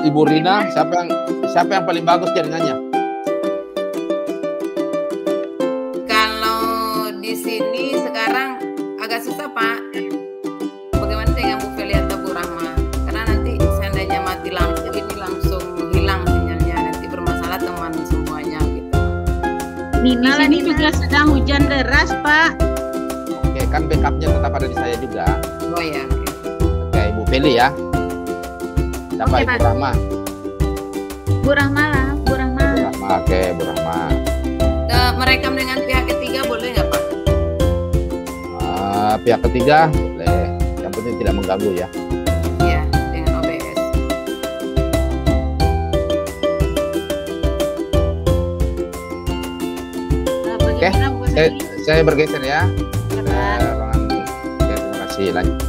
Ibu Rina, siapa yang paling bagus jaringannya? Kalau di sini sekarang agak susah, Pak. Bagaimana dengan Bu Feli atau Bu Rahma? Karena nanti seandainya mati lampu ini langsung hilang sinyalnya, nanti bermasalah teman semuanya gitu. Nina ini juga sedang hujan deras, Pak. Oke, kan backupnya tetap ada di saya juga. Oh ya. Oke, Ibu Feli ya. Siapa Oke, Ibu Pak. Rahma? Bu Rahma lah, Bu Rahma. Bu Rahma, oke, Bu Rahma. Merekam dengan pihak ketiga boleh nggak, Pak? Pihak ketiga boleh. Yang penting tidak mengganggu ya. Iya, dengan OBS. Oke, saya bergeser ya. Terima kasih. Lanjut.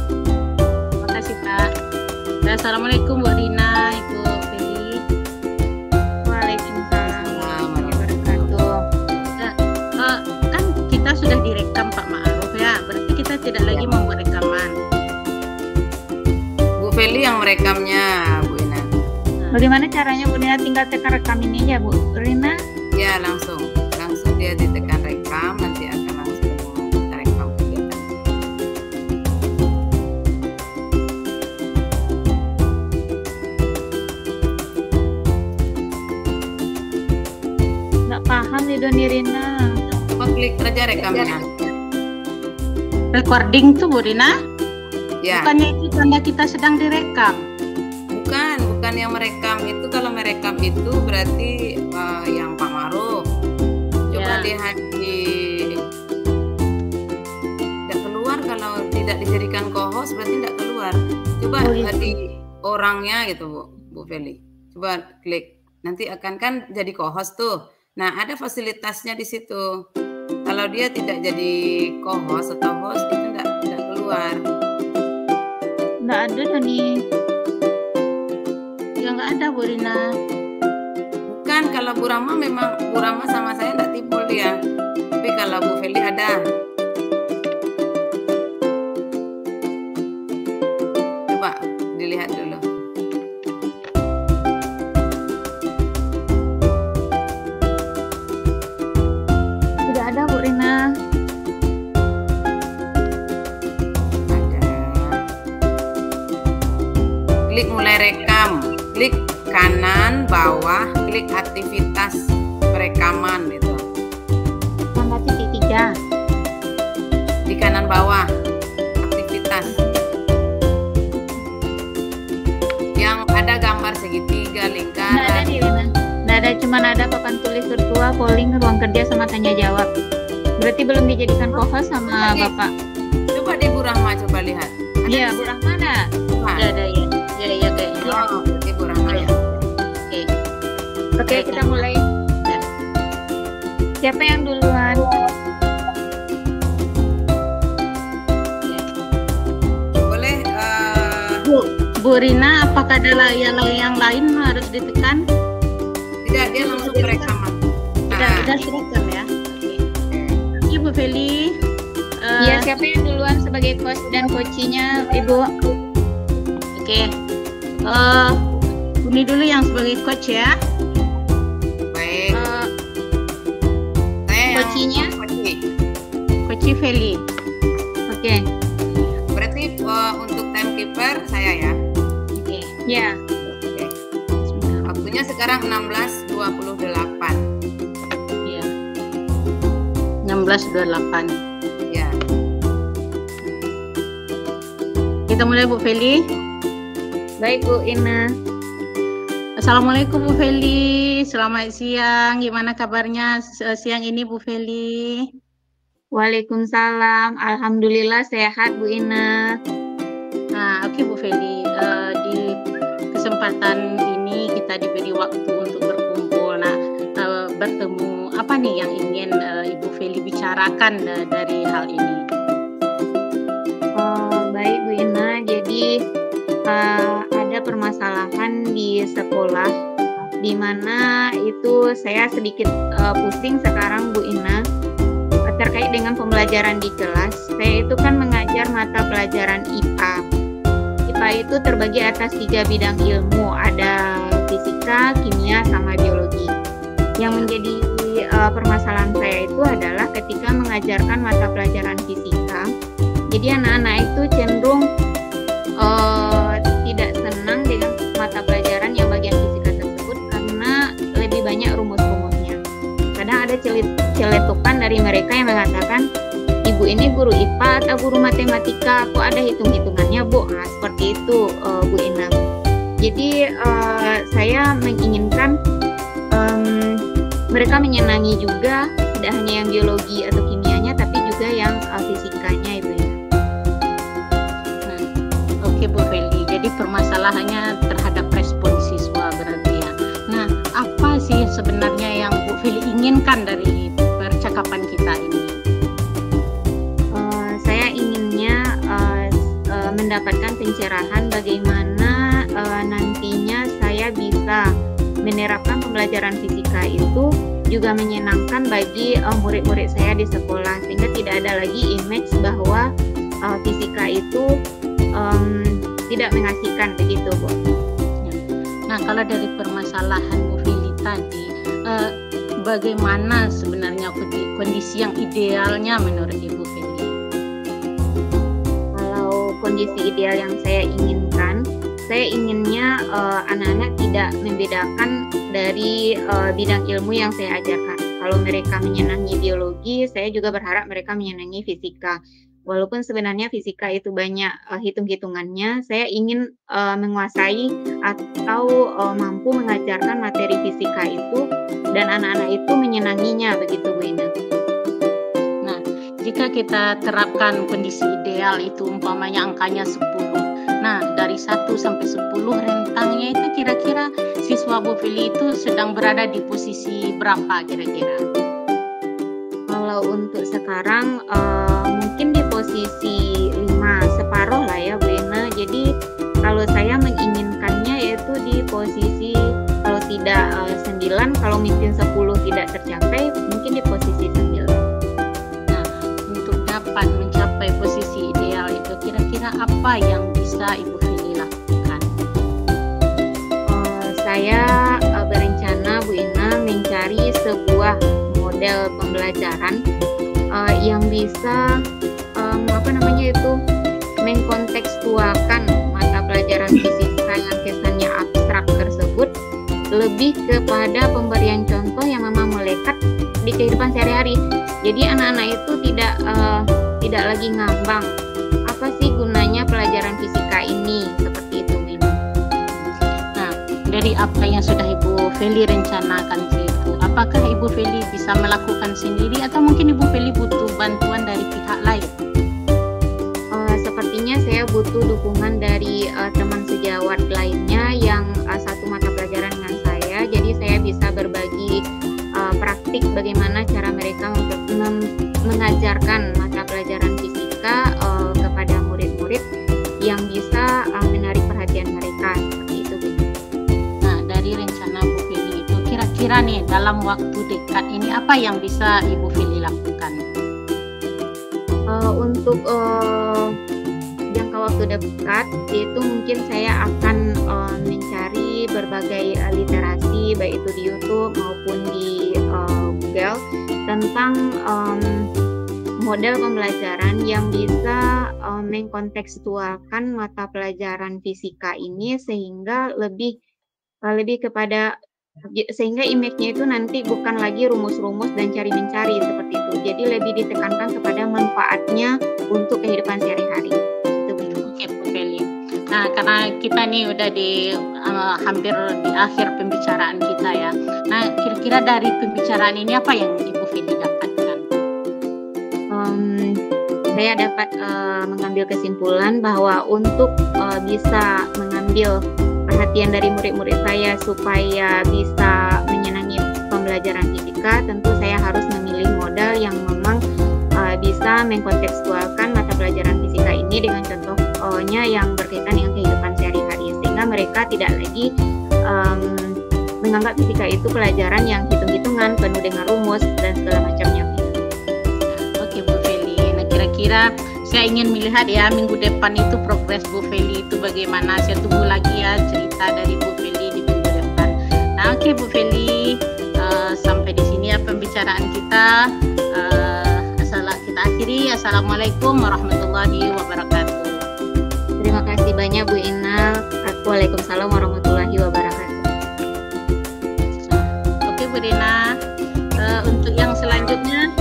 Terima kasih, Pak. Assalamualaikum Bu Rina, Ibu Feli. Waalaikumsalam warahmatullahi wabarakatuh. Kan kita sudah direkam Pak Ma'ruf ya, berarti kita tidak lagi membuat rekaman. Bu Feli yang merekamnya, Bu Ina. Bagaimana caranya Bu Rina? Tinggal tekan rekam ini aja Bu Rina. Ya, langsung dia ditekan rekam, nanti akan langsung kita rekam kegiatan. Nggak paham nih Doni Rina. Coba klik saja rekamnya. Recording tuh Bu Rina? Ya. Bukannya itu tanda kita sedang direkam? Bukan yang merekam itu. Kalau merekam itu berarti yang Pak Ma'ruf. Coba lihat tidak keluar. Kalau tidak dijadikan co-host berarti tidak keluar. Coba di orangnya gitu Bu Feli. Coba klik. Nanti akan kan jadi co-host tuh. Nah, ada fasilitasnya di situ. Kalau dia tidak jadi co-host atau host itu tidak keluar. Nggak ada Doni. Ya nggak ada Bu Rina. Bukan, kalau Bu Rahma memang Bu Rahma sama saya tidak timbul dia. Tapi kalau Bu Feli ada. Coba dilihat dulu. Tidak ada Bu Rina. Ada. Klik mulai rekam. Klik kanan bawah, klik aktivitas perekaman gitu. Tanda titik 3. Di kanan bawah aktivitas. Yang ada gambar segitiga, lingkaran. Nggak ada di Rina. Nggak ada, cuman ada papan tulis virtual, polling, ruang kerja sama tanya jawab. Berarti belum dijadikan co-host sama Bapak. Coba di Bu Rahma coba lihat. Iya, Bu Rahma ada. Ada ya. Iya kayaknya. Oh, di Bu Rahma ya. Oke, kita mulai. Siapa yang duluan? Boleh. Bu Rina, apakah ada yang lain harus ditekan? Tidak, dia langsung perekaman. Udah direkam ya. Oke, Bu Feli. Iya, siapa yang duluan sebagai coach dan coachnya, Ibu? Oke. Buni dulu yang sebagai coach ya. Baik. Coachnya? Coach Feli. Oke. Berarti untuk timekeeper saya ya. Oke. Ya. Oke. Waktunya sekarang 16.28. Iya. 16.28. Ya. Kita mulai Bu Feli. Baik Bu Ina. Assalamualaikum Bu Feli. Selamat siang. Gimana kabarnya siang ini Bu Feli? Waalaikumsalam. Alhamdulillah sehat Bu Ina. Nah, oke Bu Feli. Di kesempatan ini kita diberi waktu untuk berkumpul. Nah, bertemu. Apa nih yang ingin Ibu Feli bicarakan dari hal ini? Baik Bu Ina. Jadi ada permasalahan di sekolah di mana itu saya sedikit pusing sekarang Bu Ina terkait dengan pembelajaran di kelas. Saya itu kan mengajar mata pelajaran IPA. IPA itu terbagi atas 3 bidang ilmu. ada fisika, kimia, sama biologi. Yang menjadi permasalahan saya itu adalah ketika mengajarkan mata pelajaran fisika, jadi anak-anak itu cenderung tidak senang dengan mata pelajaran yang bagian fisika tersebut karena lebih banyak rumus-rumusnya. Kadang ada celetukan dari mereka yang mengatakan, ibu ini guru IPA atau guru matematika, kok ada hitung-hitungannya bu? Nah, seperti itu Bu Ina. Jadi saya menginginkan mereka menyenangi juga, tidak hanya yang biologi atau kimianya, tapi juga yang fisikanya, Ibu Ina. Oke Bu Feli, jadi permasalahannya terhadap respon siswa berarti ya. Nah, apa sih sebenarnya yang Bu Feli inginkan dari percakapan kita ini? Saya inginnya mendapatkan pencerahan bagaimana nantinya saya bisa menerapkan pembelajaran fisika itu juga menyenangkan bagi murid-murid saya di sekolah, sehingga tidak ada lagi image bahwa fisika itu tidak mengasihkan, begitu Bu. Nah, kalau dari permasalahan Bu Feli tadi, bagaimana sebenarnya kondisi yang idealnya menurut Ibu Feli? Kalau kondisi ideal yang saya inginkan, saya inginnya anak-anak tidak membedakan dari bidang ilmu yang saya ajarkan. Kalau mereka menyenangi biologi, saya juga berharap mereka menyenangi fisika. Walaupun sebenarnya fisika itu banyak hitung-hitungannya, saya ingin menguasai atau mampu mengajarkan materi fisika itu dan anak-anak itu menyenanginya, begitu Bu Ina. Nah, jika kita terapkan kondisi ideal itu umpamanya angkanya 10. Nah, dari 1 sampai 10 rentangnya itu kira-kira siswa Bu Feli itu sedang berada di posisi berapa kira-kira? Kalau untuk sekarang mungkin di posisi 5, separuh lah ya Bu Ina. Jadi kalau saya menginginkannya yaitu di posisi kalau tidak 9, kalau mungkin 10 tidak tercapai, mungkin di posisi 9. Nah, untuk dapat mencapai posisi ideal itu kira-kira apa yang bisa Ibu Feli lakukan? Saya berencana Bu Ina mencari sebuah model pembelajaran yang bisa mengkontekstualkan mata pelajaran fisika yang kesannya abstrak tersebut lebih kepada pemberian contoh yang memang melekat di kehidupan sehari-hari. Jadi anak-anak itu tidak lagi ngambang apa sih gunanya pelajaran fisika ini, seperti itu Min. Nah, dari apa yang sudah Ibu Feli rencanakan itu, apakah Ibu Feli bisa melakukan sendiri atau mungkin Ibu Feli butuh bantuan dari pihak lain? Sepertinya saya butuh dukungan dari teman sejawat lainnya yang satu mata pelajaran dengan saya. Jadi saya bisa berbagi praktik bagaimana cara mereka mengajarkan mata pelajaran fisika kepada murid-murid yang bisa menarik perhatian mereka, seperti itu Bu. Nah, dari rencana Bu Feli itu kira-kira nih dalam waktu dekat ini apa yang bisa Ibu Feli lakukan? Untuk jangka waktu dekat itu mungkin saya akan mencari berbagai literasi baik itu di YouTube maupun di Google tentang model pembelajaran yang bisa mengkontekstualkan mata pelajaran fisika ini sehingga lebih kepada, sehingga image-nya itu nanti bukan lagi rumus-rumus dan cari-mencari seperti itu. Jadi lebih ditekankan kepada manfaatnya untuk kehidupan sehari-hari. Oke, Bu Feli. Nah, karena kita nih udah di hampir di akhir pembicaraan kita ya. Nah, kira-kira dari pembicaraan ini apa yang Ibu Feli dapatkan? Saya dapat mengambil kesimpulan bahwa untuk bisa mengambil perhatian dari murid-murid saya supaya bisa menyenangi pembelajaran fisika, tentu saya harus memilih modal yang memang bisa mengkontekstualkan mata pelajaran fisika ini dengan contohnya yang berkaitan dengan kehidupan sehari-hari, sehingga mereka tidak lagi menganggap fisika itu pelajaran yang hitung-hitungan penuh dengan rumus dan segala macamnya. Oke Bu Feli, nah kira-kira saya ingin melihat ya minggu depan itu progres Bu Feli itu bagaimana. Saya tunggu lagi ya cerita dari Bu Feli Oke Bu Feli, sampai di sini ya pembicaraan kita. Kita akhiri. Assalamualaikum warahmatullahi wabarakatuh. Terima kasih banyak Bu Inal. Waalaikumsalam warahmatullahi wabarakatuh. Oke Bu Rina, untuk yang selanjutnya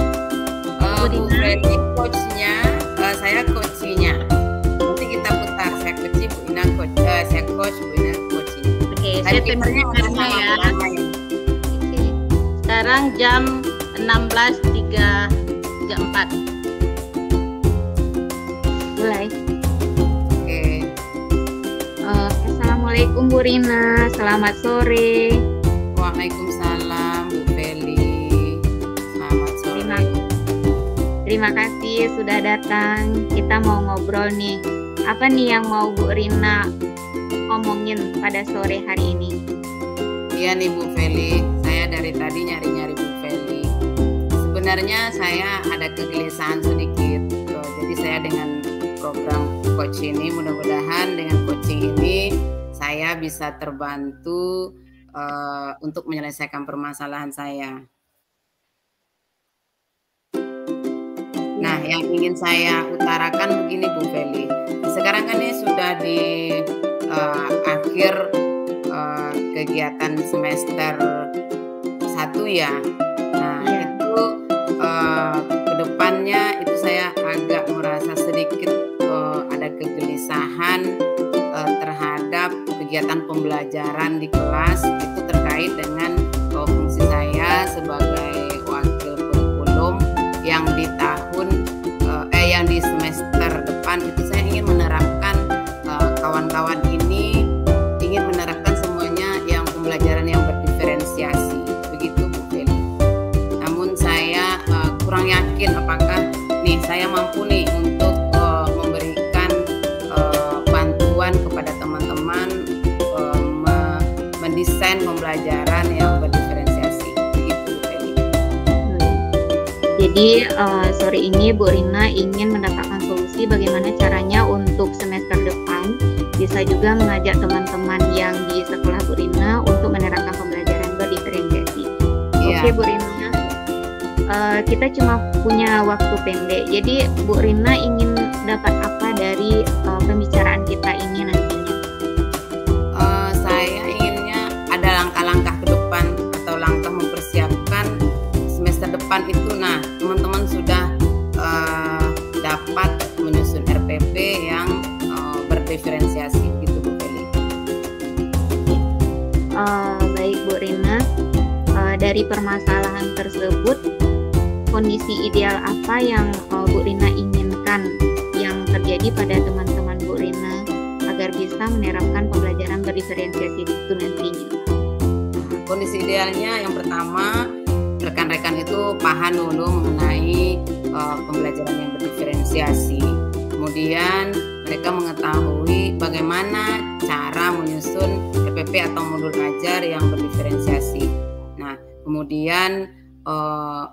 Bu Feli coachnya, saya coachnya. Nanti kita putar, saya coach Bu Ina coach, saya coach Bu Ina coaching. Oke, saya timernya ya. Oke. Sekarang jam 16.34. Mulai. Oke. Assalamualaikum Bu Rina, selamat sore. Waalaikumsalam Bu Feli. Selamat sore. Terima kasih sudah datang. Kita mau ngobrol nih. Apa nih yang mau Bu Rina ngomongin pada sore hari ini? Iya nih Bu Feli, saya dari tadi nyari-nyari Bu Feli. Sebenarnya saya ada kegelisahan sedikit. Jadi saya dengan program coach ini, mudah-mudahan dengan coaching ini saya bisa terbantu untuk menyelesaikan permasalahan saya. Nah, yang ingin saya utarakan begini Bu Feli. Sekarang kan ini sudah di akhir kegiatan semester 1 ya. Nah, itu kedepannya itu saya agak merasa sedikit ada kegelisahan terhadap kegiatan pembelajaran di kelas. Itu terkait dengan fungsi saya sebagai wakil kurikulum yang di yang di semester depan itu saya ingin menerapkan kawan-kawan ini ingin menerapkan semuanya yang pembelajaran yang berdiferensiasi, begitu Bu Feli. Namun saya kurang yakin apakah nih saya mampu nih untuk memberikan bantuan kepada teman-teman mendesain pembelajaran yang berdiferensiasi, begitu Bu Feli. Jadi sore ini Bu Rina ingin mendapatkan solusi bagaimana caranya untuk semester depan bisa juga mengajak teman-teman yang di sekolah Bu Rina untuk menerapkan pembelajaran berdiferensiasi. Yeah. Oke Bu Rina, kita cuma punya waktu pendek. Jadi Bu Rina ingin dapat apa dari pembicaraan kita ini nantinya? Saya inginnya ada langkah-langkah ke depan atau langkah mempersiapkan semester depan itu. Nah, teman-teman sudah dapat menyusun RPP yang berdiferensiasi gitu Bu Feli. Baik Bu Rina, dari permasalahan tersebut kondisi ideal apa yang Bu Rina inginkan yang terjadi pada teman-teman Bu Rina agar bisa menerapkan pembelajaran berdiferensiasi itu nantinya? Kondisi idealnya yang pertama, rekan-rekan itu paham dulu mengenai pembelajaran yang berdiferensiasi. Kemudian mereka mengetahui bagaimana cara menyusun RPP atau modul ajar yang berdiferensiasi. Nah, kemudian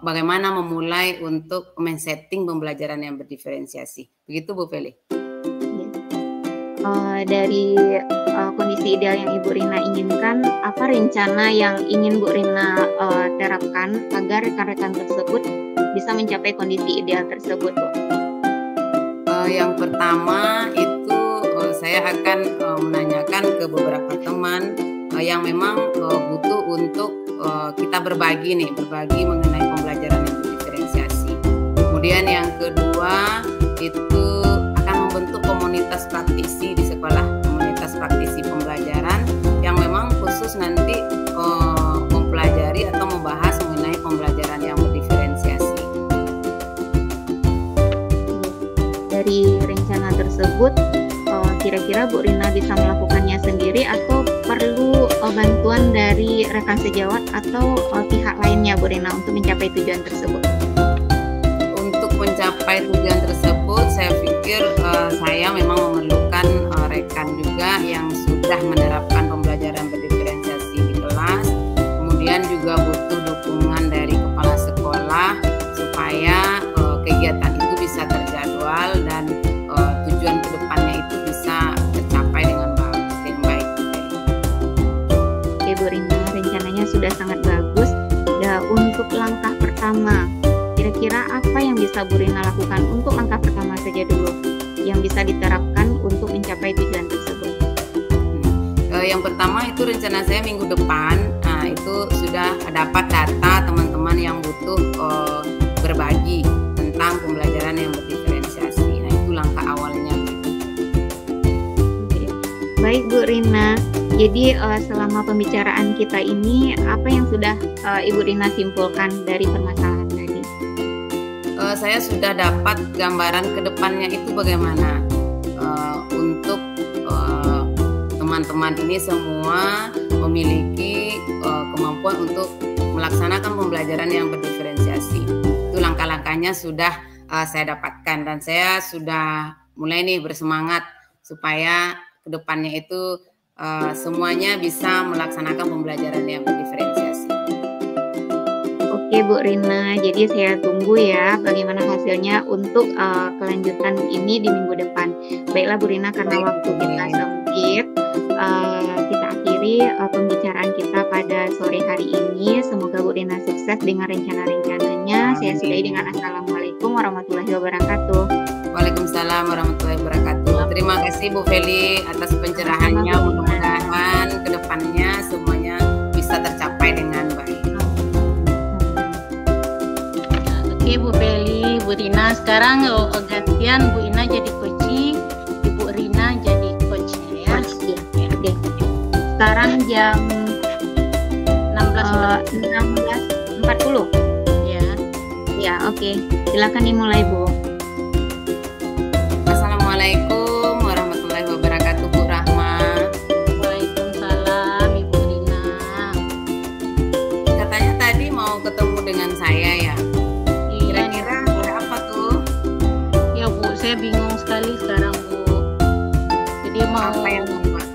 bagaimana memulai untuk men-setting pembelajaran yang berdiferensiasi. Begitu Bu Feli. Dari kondisi ideal yang Ibu Rina inginkan, apa rencana yang ingin Bu Rina terapkan agar rekan-rekan tersebut bisa mencapai kondisi ideal tersebut, Bu? Yang pertama itu saya akan menanyakan ke beberapa teman yang memang butuh untuk kita berbagi mengenai pembelajaran yang berdiferensiasi. Kemudian yang kedua itu akan membentuk komunitas praktisi di sekolah, komunitas praktisi pembelajaran yang memang khusus nanti mempelajari atau membahas mengenai pembelajaran yang berdiferensiasi. Dari rencana tersebut, kira-kira Bu Rina bisa melakukannya sendiri atau perlu bantuan dari rekan sejawat atau pihak lainnya Bu Rina untuk mencapai tujuan tersebut? Untuk mencapai tujuan tersebut, saya pikir saya memang memerlukan rekan juga yang sudah menerapkan pembelajaran berdiferensiasi di kelas. Kemudian juga butuh dukungan dari kepala sekolah supaya kegiatan itu bisa terjadwal dan tujuan kedepannya itu bisa tercapai dengan baik. Oke Bu Rina, rencananya sudah sangat bagus. Ya, untuk langkah pertama, kira-kira apa yang bisa Bu Rina lakukan untuk langkah pertama saja dulu yang bisa diterapkan untuk mencapai tujuan tersebut? Yang pertama itu rencana saya minggu depan, itu sudah dapat data teman-teman yang butuh berbagi tentang pembelajaran yang berdiferensiasi. Nah, itu langkah awalnya. Oke. Baik Bu Rina, jadi selama pembicaraan kita ini, apa yang sudah Ibu Rina simpulkan dari permasalahan tadi? Saya sudah dapat gambaran ke depannya itu bagaimana untuk teman-teman ini semua memiliki kemampuan untuk melaksanakan pembelajaran yang berdiferensiasi. Itu langkah-langkahnya sudah saya dapatkan, dan saya sudah mulai nih bersemangat supaya ke depannya itu semuanya bisa melaksanakan pembelajaran yang berdiferensiasi. Oke Bu Rina, jadi saya tunggu ya bagaimana hasilnya untuk kelanjutan ini di minggu depan. Baiklah Bu Rina, karena waktu kita sempit, kita akhiri pembicaraan kita pada sore hari ini. Semoga Bu Rina sukses dengan rencana-rencananya. Saya sudahi dengan Assalamualaikum warahmatullahi wabarakatuh. Waalaikumsalam warahmatullahi wabarakatuh. Terima kasih Bu Feli atas pencerahannya. Mudah-mudahan kedepannya semuanya bisa tercapai dengan baik. Oke Bu Feli, Bu Rina, sekarang gantian Bu Ina jadi coach, Ibu Rina jadi coach ya. Oke. Sekarang jam 16.40 ya. Ya, oke. Silakan dimulai Bu. Assalamualaikum warahmatullahi wabarakatuh, Bu Rahma. Waalaikumsalam Ibu Rina. Katanya tadi mau ketemu dengan saya ya. Kira-kira ada apa tuh? Ya Bu, saya bingung sekali sekarang Bu. Jadi mau Apa yang membuat?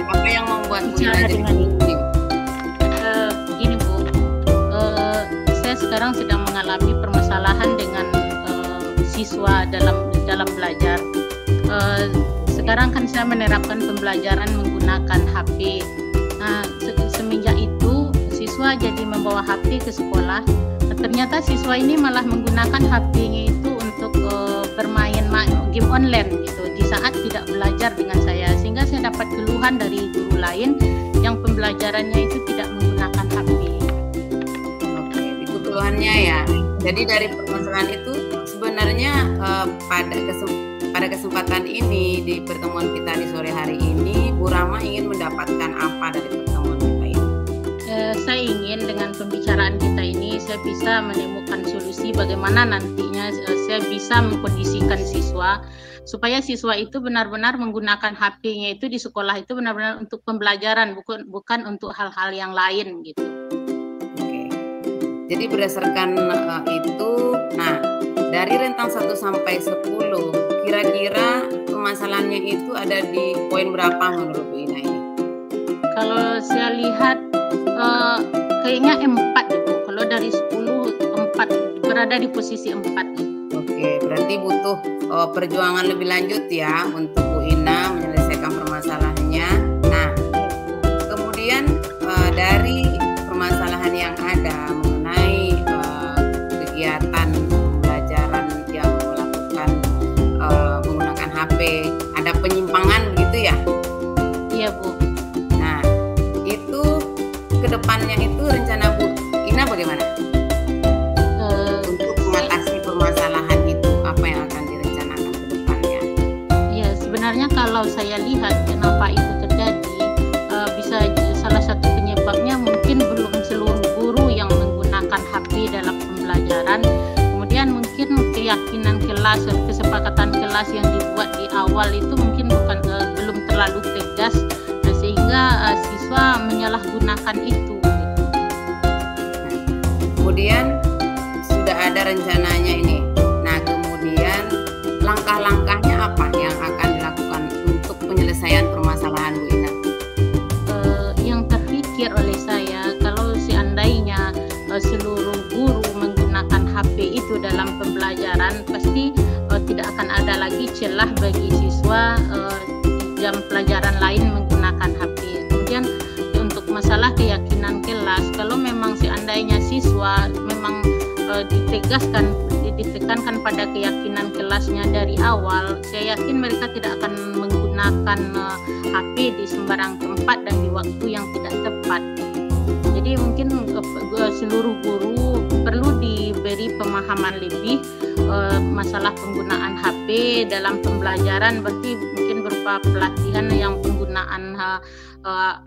Apa yang membuat Bu Ina bicara jadi dengan bingung? gini Bu, saya sekarang sedang mengalami permasalahan dengan siswa dalam belajar. Sekarang kan saya menerapkan pembelajaran menggunakan HP. Nah, semenjak itu siswa jadi membawa HP ke sekolah. Ternyata siswa ini malah menggunakan HP-nya itu untuk bermain game online gitu di saat tidak belajar dengan saya, sehingga saya dapat keluhan dari guru lain yang pembelajarannya itu tidak menggunakan HP. Oke, itu keluhannya ya. Jadi dari permasalahan itu sebenarnya pada kesempatan ini di pertemuan kita di sore hari ini, Bu Rama ingin mendapatkan apa dari pertemuan kita ini? Saya ingin dengan pembicaraan kita ini saya bisa menemukan solusi bagaimana nantinya saya bisa mengkondisikan siswa supaya siswa itu benar-benar menggunakan HP-nya itu di sekolah itu benar-benar untuk pembelajaran, bukan untuk hal-hal yang lain gitu. Oke. Jadi berdasarkan itu, nah dari rentang 1 sampai 10, kira-kira permasalahannya itu ada di poin berapa menurut Bu Ina ini? Kalau saya lihat kayaknya 4 Bu. Kalau dari 10, 4 berada di posisi 4 gitu. Oke, berarti butuh perjuangan lebih lanjut ya untuk Bu Ina menyelesaikan permasalahannya. Nah, kemudian dari permasalahan yang ada mengenai kegiatan pembelajaran yang melakukan menggunakan HP, ada penyimpangan begitu ya? Iya Bu. Nah, itu kedepannya itu rencana Bu Ina bagaimana? Untuk mengatasi permasalahan itu, apa yang akan direncanakan ke depannya? Ya, sebenarnya kalau saya lihat kenapa itu terjadi, bisa salah satu penyebabnya mungkin belum seluruh guru yang menggunakan HP dalam pembelajaran. Kemudian mungkin keyakinan kelas, kesepakatan kelas yang dibuat di awal itu mungkin belum terlalu tegas, sehingga siswa menyalahgunakan itu. Kemudian sudah ada rencananya ini. Nah, kemudian langkah-langkahnya apa yang akan dilakukan untuk penyelesaian permasalahan Bu Ina? Yang terpikir oleh saya, kalau seandainya seluruh guru menggunakan HP itu dalam pembelajaran, pasti tidak akan ada lagi celah bagi siswa jam pelajaran lain menggunakan HP. Kemudian untuk masalah keyakinan ditekankan pada keyakinan kelasnya dari awal, saya yakin mereka tidak akan menggunakan HP di sembarang tempat dan di waktu yang tidak tepat. Jadi mungkin seluruh guru perlu diberi pemahaman lebih masalah penggunaan HP dalam pembelajaran, berarti mungkin berupa pelatihan yang penggunaan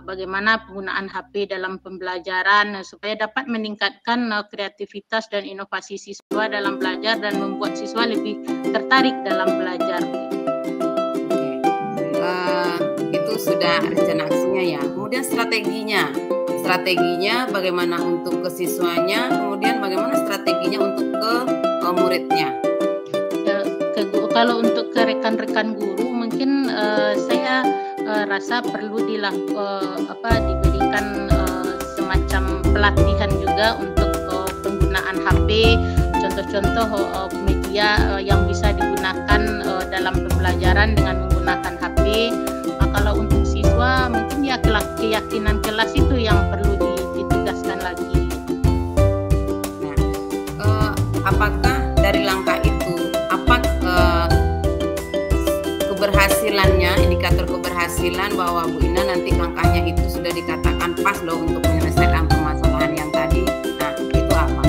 bagaimana penggunaan HP dalam pembelajaran supaya dapat meningkatkan kreativitas dan inovasi siswa dalam belajar dan membuat siswa lebih tertarik dalam belajar. Itu sudah rencana aksinya ya. Kemudian strateginya bagaimana untuk ke siswanya, kemudian bagaimana strateginya untuk ke muridnya. Kalau untuk ke rekan-rekan guru mungkin saya rasa perlu diberikan semacam pelatihan juga untuk penggunaan HP, contoh-contoh media yang bisa digunakan dalam pembelajaran dengan menggunakan HP. Kalau untuk siswa mungkin ya keyakinan kelas itu yang perlu ditegaskan lagi. Nah, apakah dari langkah itu keberhasilannya, indikator keberhasilan bahwa Bu Ina nanti langkahnya itu sudah dikatakan pas loh untuk menyelesaikan permasalahan yang tadi. Nah, itu apa?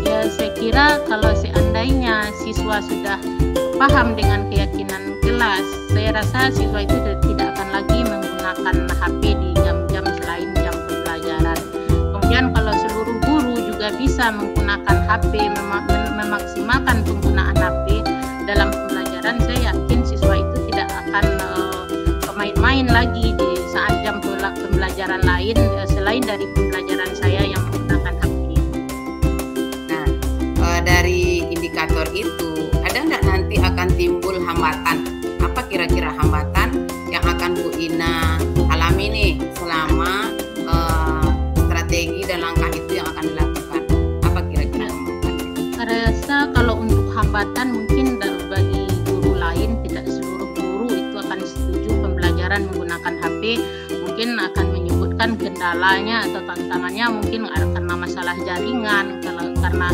Ya, saya kira kalau seandainya siswa sudah paham dengan keyakinan kelas, saya rasa siswa itu tidak akan lagi menggunakan HP di jam-jam selain jam pembelajaran. Kemudian kalau seluruh guru juga bisa menggunakan HP, memaksimalkan penggunaan HP dalam pembelajaran, saya yakin siswa itu tidak akan main-main lagi di saat jam pembelajaran lain selain dari pembelajaran saya yang menggunakan HP. Nah, dari indikator itu ada nggak nanti akan timbul hambatan? Apa kira-kira hambatan yang akan Bu Ina alami nih selama strategi dan langkah itu yang akan dilakukan? Apa kira-kira hambatannya? Saya rasa kalau untuk hambatan mungkin bagi guru lain, tidak seluruh guru itu akan setuju pembelajaran menggunakan HP. Mungkin akan menyebutkan kendalanya atau tantangannya mungkin karena masalah jaringan, karena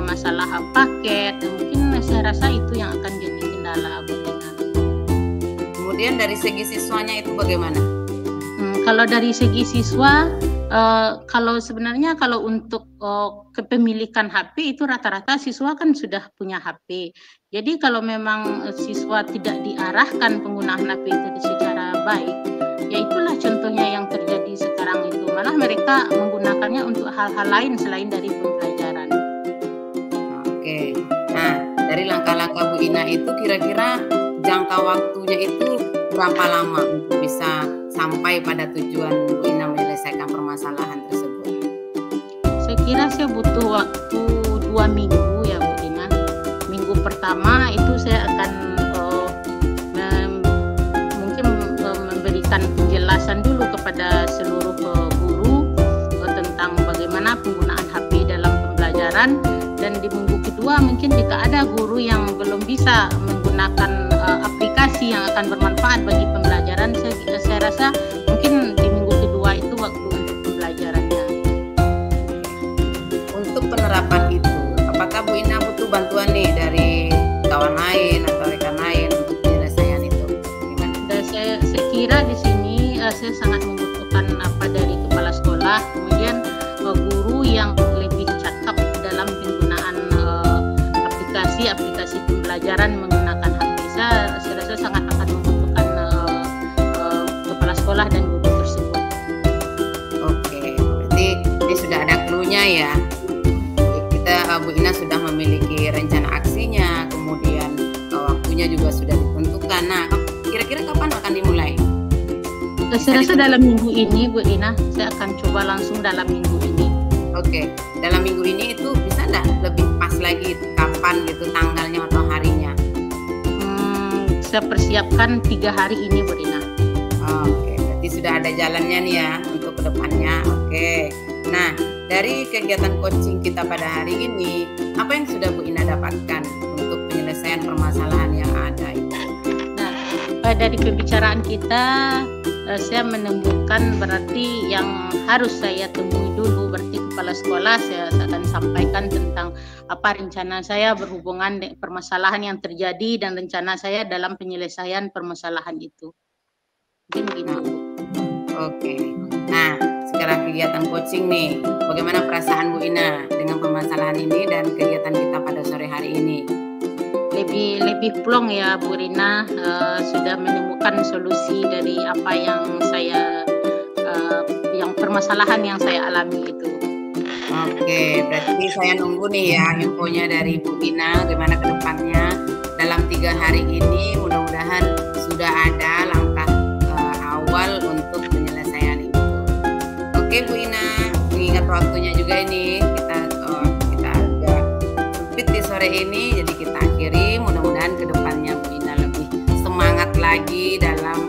masalah paket. Mungkin saya rasa itu yang akan jadi kendala Bu Ina. Kemudian dari segi siswanya itu bagaimana? Kalau dari segi siswa, kalau sebenarnya kalau untuk kepemilikan HP itu rata-rata siswa kan sudah punya HP. Jadi kalau memang siswa tidak diarahkan penggunaan HP itu secara baik, ya itulah contohnya yang terjadi sekarang itu. Malah mereka menggunakannya untuk hal-hal lain selain dari pembelajaran. Oke. Nah, dari langkah-langkah Bu Ina itu kira-kira jangka waktunya itu berapa lama untuk bisa sampai pada tujuan Bu Ina menyelesaikan permasalahan tersebut? Saya kira saya butuh waktu 2 minggu ya Bu Ina. Minggu pertama itu saya akan mungkin memberikan penjelasan dulu kepada seluruh guru tentang bagaimana penggunaan HP dalam pembelajaran, dan di minggu kedua mungkin jika ada guru yang belum bisa menggunakan aplikasi yang akan bermanfaat bagi pembelajaran, saya rasa mungkin di minggu kedua itu waktu untuk pembelajarannya. Untuk penerapan itu, apakah Bu Ina butuh bantuan nih dari kawan lain atau rekan lain untuk penyelesaian itu? Gimana? Dan saya kira di sini saya sangat membutuhkan dari kepala sekolah, kemudian guru yang lebih cakap dalam penggunaan aplikasi pembelajaran menggunakan HP. Saya rasa sangat akan membutuhkan kepala sekolah dan guru tersebut. Oke, berarti ini sudah ada clue-nya ya. Bu Ina sudah memiliki rencana aksinya, kemudian waktunya juga sudah ditentukan. Nah, kira-kira kapan akan dimulai? Saya rasa dalam minggu ini Bu Ina, saya akan coba langsung dalam minggu ini. Oke, dalam minggu ini itu bisa nggak lebih pas lagi kapan gitu tanggalnya atau harinya? Saya persiapkan 3 hari ini Bu Ina. Oke, berarti sudah ada jalannya nih ya untuk kedepannya. Oke, nah dari kegiatan coaching kita pada hari ini, apa yang sudah Bu Ina dapatkan untuk penyelesaian permasalahan yang ada itu? Nah, dari pembicaraan kita, saya menemukan berarti yang harus saya temui dulu, berarti kepala sekolah, saya akan sampaikan tentang apa rencana saya berhubungan dengan permasalahan yang terjadi dan rencana saya dalam penyelesaian permasalahan itu. Mungkin begitu. Oke. Nah, sekarang kegiatan coaching nih, bagaimana perasaan Bu Ina dengan permasalahan ini dan kegiatan kita pada sore hari ini? Lebih plong ya Bu Rina, sudah menemukan solusi dari apa yang saya yang permasalahan yang saya alami itu. Oke, berarti saya nunggu nih ya infonya dari Bu Ina gimana ke depannya dalam 3 hari ini. Mudah-mudahan sudah ada langkah awal untuk penyelesaian itu. Oke Bu Ina, mengingat waktunya juga ini kita agak sempit di sore ini, jadi kita akhiri. Mudah-mudahan ke depannya Bu Ina lebih semangat lagi dalam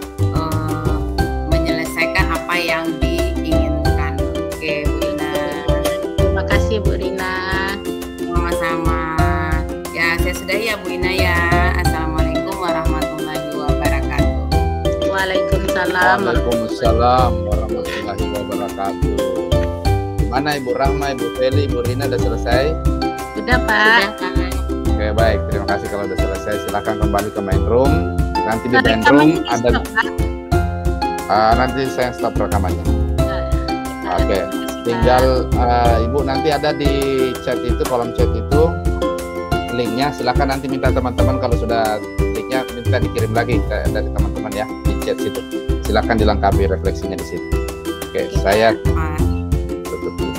menyelesaikan apa yang diinginkan. Oke Bu Ina. Terima kasih Bu Rina. Sama-sama. Ya, saya sudahi ya Bu Ina ya. Assalamualaikum warahmatullahi wabarakatuh. Waalaikumsalam. Waalaikumsalam warahmatullahi wabarakatuh. Gimana Ibu Rahma, Ibu Feli, Ibu Rina udah selesai? Sudah Pak. Oke, baik. Terima kasih kalau udah selesai. Silakan kembali ke main room. Nanti di main room ada nanti saya stop rekamannya. Oke. Tinggal Ibu nanti ada di chat itu, kolom chat itu linknya. Silakan nanti minta teman-teman kalau sudah linknya minta dikirim lagi dari teman-teman ya di chat situ. Silakan dilengkapi refleksinya di situ. Oke, saya tutup.